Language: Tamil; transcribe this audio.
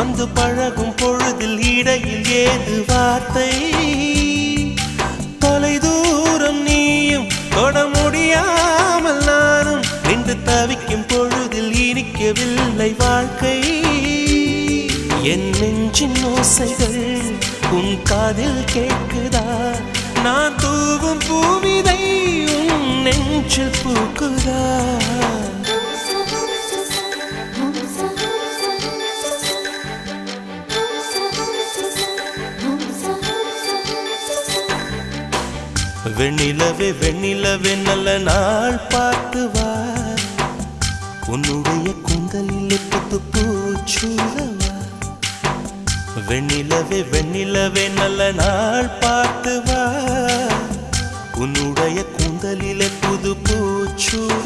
வந்து பழகும் பொழுதில் இடையில் ஏது வார்த்தை தொலை தூரம் நீயும் தொட முடியாமல் நானும் நின்று தவிக்கும் பொழுதில் இனிக்கவில்லை வாழ்க்கை என் நெஞ்சின் ஓசைகள் உன் காதில் கேட்குதா நான் தூவும் பூவிதை உன் நெஞ்சில் பூக்குதா வெண்ணிலவே வெண்ணிலவே நல்ல நாள் பார்த்து வா உன்னுடைய கூந்தலில் புத்து பூச்சூடவா வெண்ணிலவே வெண்ணிலவே நல்ல நாள் பார்த்து வா உன்னுடைய கூந்தலில் புது பூச்சூட